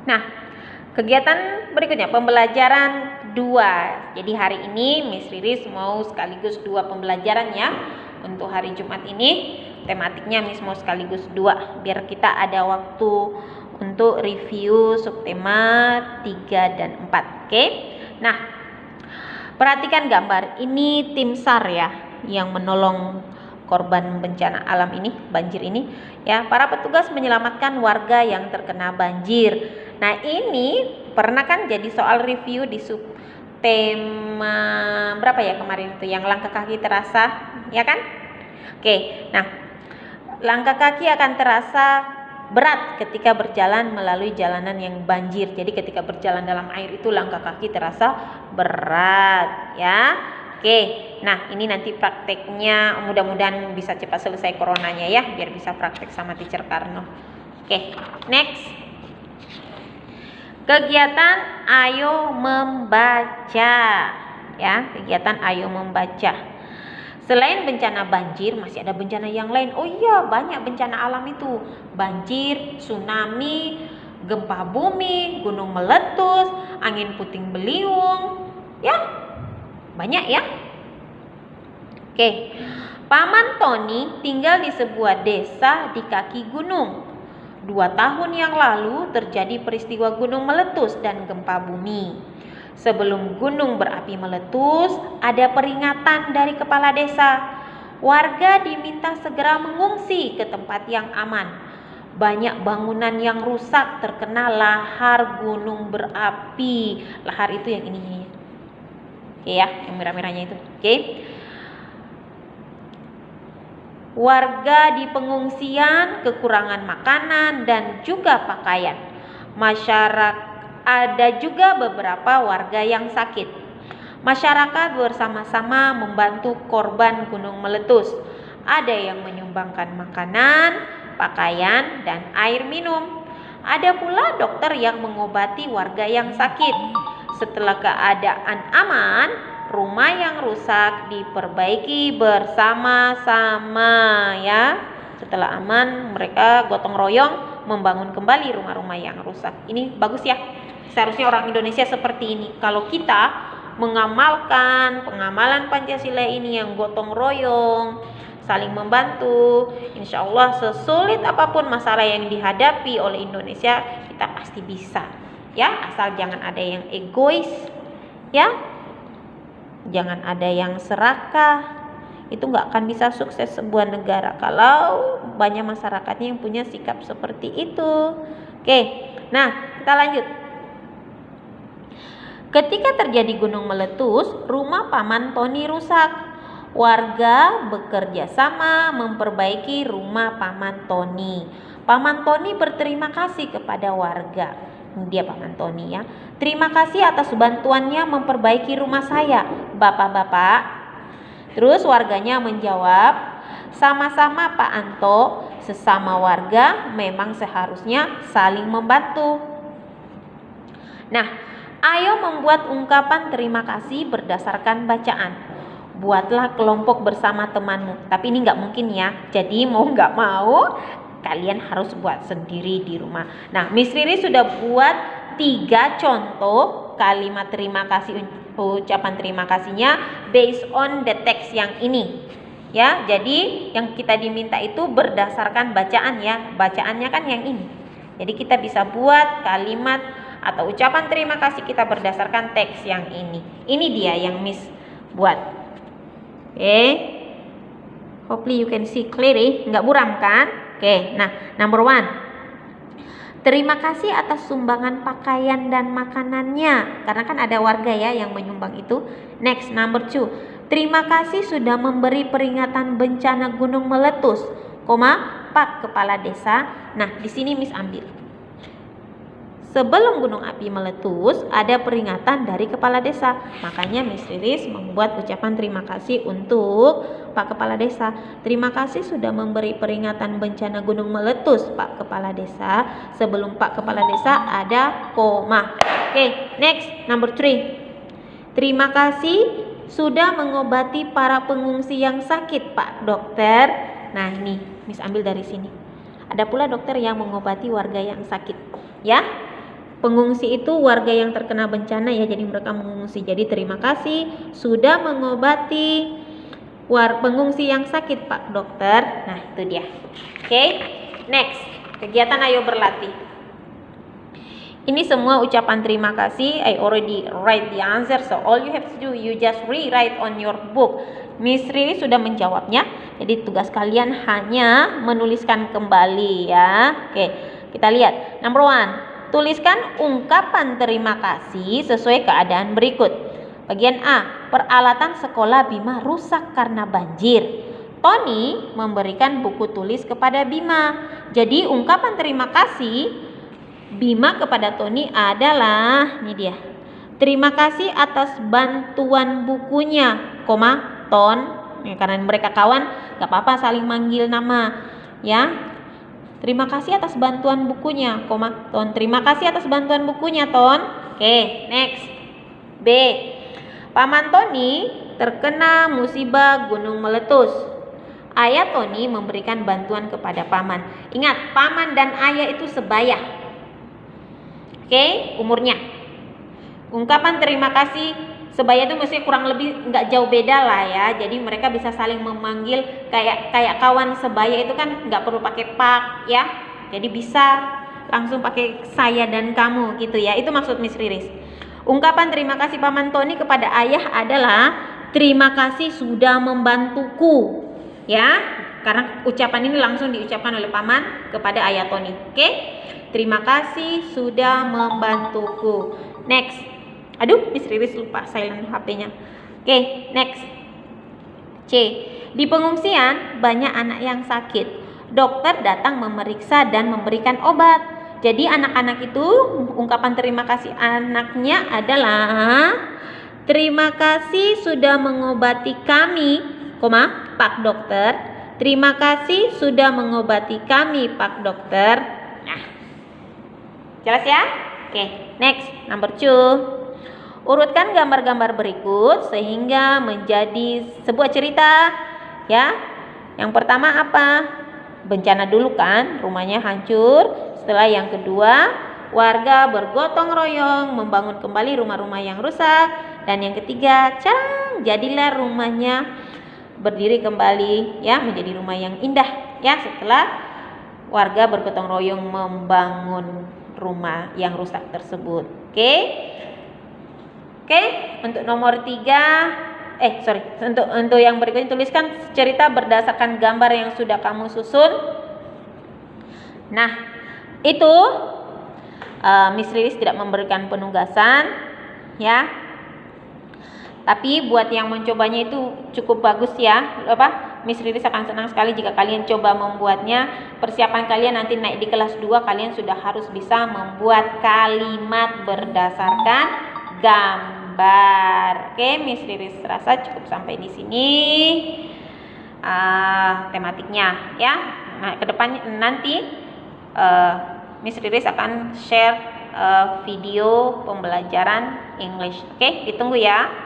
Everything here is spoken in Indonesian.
Nah, kegiatan berikutnya pembelajaran 2. Jadi hari ini Miss Riris mau sekaligus 2 pembelajaran ya. Untuk hari Jumat ini tematiknya Miss mau sekaligus 2 biar kita ada waktu untuk review subtema 3 dan 4. Oke. Nah, perhatikan gambar. Ini tim SAR ya yang menolong korban bencana alam ini, banjir ini ya. Para petugas menyelamatkan warga yang terkena banjir. Nah, ini pernah kan jadi soal review di subtema berapa ya kemarin itu, yang langkah kaki terasa, ya kan? Oke, nah langkah kaki akan terasa berat ketika berjalan melalui jalanan yang banjir. Jadi ketika berjalan dalam air itu langkah kaki terasa berat ya. Oke, nah ini nanti prakteknya mudah-mudahan bisa cepat selesai coronanya ya, biar bisa praktek sama teacher Karno. Oke, next. Kegiatan ayo membaca ya, kegiatan ayo membaca. Selain bencana banjir masih ada bencana yang lain. Oh iya, banyak bencana alam itu. Banjir, tsunami, gempa bumi, gunung meletus, angin puting beliung. Ya, banyak ya. Oke. Paman Tony tinggal di sebuah desa di kaki gunung. 2 tahun yang lalu terjadi peristiwa gunung meletus dan gempa bumi. Sebelum gunung berapi meletus, ada peringatan dari kepala desa. Warga diminta segera mengungsi ke tempat yang aman. Banyak bangunan yang rusak terkena lahar gunung berapi. Lahar itu yang ini. Oke ya, yang merah-merahnya itu. Oke. Warga di pengungsian kekurangan makanan dan juga pakaian. Masyarakat ada juga beberapa warga yang sakit. Masyarakat bersama-sama membantu korban gunung meletus. Ada yang menyumbangkan makanan, pakaian, dan air minum. Ada pula dokter yang mengobati warga yang sakit. Setelah keadaan aman, rumah yang rusak diperbaiki bersama-sama ya. Setelah aman, mereka gotong royong membangun kembali rumah-rumah yang rusak. Ini bagus ya. Seharusnya orang Indonesia seperti ini. Kalau kita mengamalkan pengamalan Pancasila ini yang gotong royong, saling membantu, insya Allah sesulit apapun masalah yang dihadapi oleh Indonesia, kita pasti bisa. Ya, asal jangan ada yang egois, ya. Jangan ada yang serakah. Itu nggak akan bisa sukses sebuah negara kalau banyak masyarakatnya yang punya sikap seperti itu. Oke, nah kita lanjut. Ketika terjadi gunung meletus, rumah Paman Tony rusak. Warga bekerja sama memperbaiki rumah Paman Tony. Paman Tony berterima kasih kepada warga. Dia Paman Tony ya. Terima kasih atas bantuannya memperbaiki rumah saya, bapak-bapak. Terus warganya menjawab, sama-sama Pak Anto, sesama warga memang seharusnya saling membantu. Nah, ayo membuat ungkapan terima kasih berdasarkan bacaan. Buatlah kelompok bersama temanmu. Tapi ini nggak mungkin ya. Jadi mau nggak mau kalian harus buat sendiri di rumah. Nah, Miss Riri sudah buat 3 contoh kalimat terima kasih, ucapan terima kasihnya based on the text yang ini. Ya, jadi yang kita diminta itu berdasarkan bacaan ya. Bacaannya kan yang ini. Jadi kita bisa buat kalimat atau ucapan terima kasih kita berdasarkan teks yang ini. Ini dia yang Miss buat. Oke. Hopefully you can see clearly, nggak buram kan? Oke, nah number 1. Terima kasih atas sumbangan pakaian dan makanannya. Karena kan ada warga ya yang menyumbang itu. Next, number 2. Terima kasih sudah memberi peringatan bencana gunung meletus, Pak Kepala Desa. Nah, di sini Miss ambil. Sebelum gunung api meletus, ada peringatan dari Kepala Desa. Makanya Miss Riris membuat ucapan terima kasih untuk Pak Kepala Desa. Terima kasih sudah memberi peringatan bencana gunung meletus, Pak Kepala Desa. Sebelum Pak Kepala Desa ada koma. Oke, next, number 3. Terima kasih sudah mengobati para pengungsi yang sakit, Pak Dokter. Nah, ini Miss ambil dari sini. Ada pula dokter yang mengobati warga yang sakit, ya. Pengungsi itu warga yang terkena bencana ya, jadi mereka mengungsi. Jadi terima kasih sudah mengobati pengungsi yang sakit Pak Dokter. Nah itu dia. Oke, next kegiatan ayo berlatih. Ini semua ucapan terima kasih. I already write the answer, so all you have to do, you just rewrite on your book. Miss Riri sudah menjawabnya. Jadi tugas kalian hanya menuliskan kembali ya. Oke, kita lihat. Number 1. Tuliskan ungkapan terima kasih sesuai keadaan berikut. Bagian A, peralatan sekolah Bima rusak karena banjir. Tony memberikan buku tulis kepada Bima. Jadi ungkapan terima kasih Bima kepada Tony adalah, ini dia. Terima kasih atas bantuan bukunya, Ton. Ya, karena mereka kawan, gak apa-apa saling manggil nama, ya. Terima kasih atas bantuan bukunya, Ton. Terima kasih atas bantuan bukunya, Ton. Oke, next. B. Paman Tony terkena musibah gunung meletus. Ayah Tony memberikan bantuan kepada paman. Ingat, paman dan ayah itu sebaya. Oke, umurnya. Ungkapan terima kasih sebaya itu mesti kurang lebih nggak jauh beda lah ya. Jadi mereka bisa saling memanggil kayak kawan sebaya itu kan nggak perlu pakai pak ya. Jadi bisa langsung pakai saya dan kamu gitu ya. Itu maksud Miss Riris. Ungkapan terima kasih Paman Tony kepada ayah adalah terima kasih sudah membantuku ya. Karena ucapan ini langsung diucapkan oleh paman kepada ayah Tony. Oke? Terima kasih sudah membantuku. Next. Aduh, Miss Riris lupa silent HP-nya. Oke, next. C. Di pengungsian banyak anak yang sakit. Dokter datang memeriksa dan memberikan obat. Jadi anak-anak itu ungkapan terima kasih anaknya adalah terima kasih sudah mengobati kami, Pak Dokter. Terima kasih sudah mengobati kami, Pak Dokter. Nah, jelas ya? Oke, next, number 2. Urutkan gambar-gambar berikut sehingga menjadi sebuah cerita ya. Yang pertama apa? Bencana dulu kan, rumahnya hancur. Setelah yang kedua, warga bergotong royong membangun kembali rumah-rumah yang rusak. Dan yang ketiga, jadilah rumahnya berdiri kembali ya, menjadi rumah yang indah ya setelah warga bergotong royong membangun rumah yang rusak tersebut. Oke, untuk nomor 3, untuk yang berikutnya tuliskan cerita berdasarkan gambar yang sudah kamu susun. Nah, itu Miss Riris tidak memberikan penugasan, ya. Tapi buat yang mencobanya itu cukup bagus ya. Miss Riris akan senang sekali jika kalian coba membuatnya. Persiapan kalian nanti naik di kelas 2, kalian sudah harus bisa membuat kalimat berdasarkan gambar. Oke, Miss Riris rasa cukup sampai di sini tematiknya ya. Nah, kedepannya nanti Miss Riris akan share video pembelajaran English. Oke, ditunggu ya.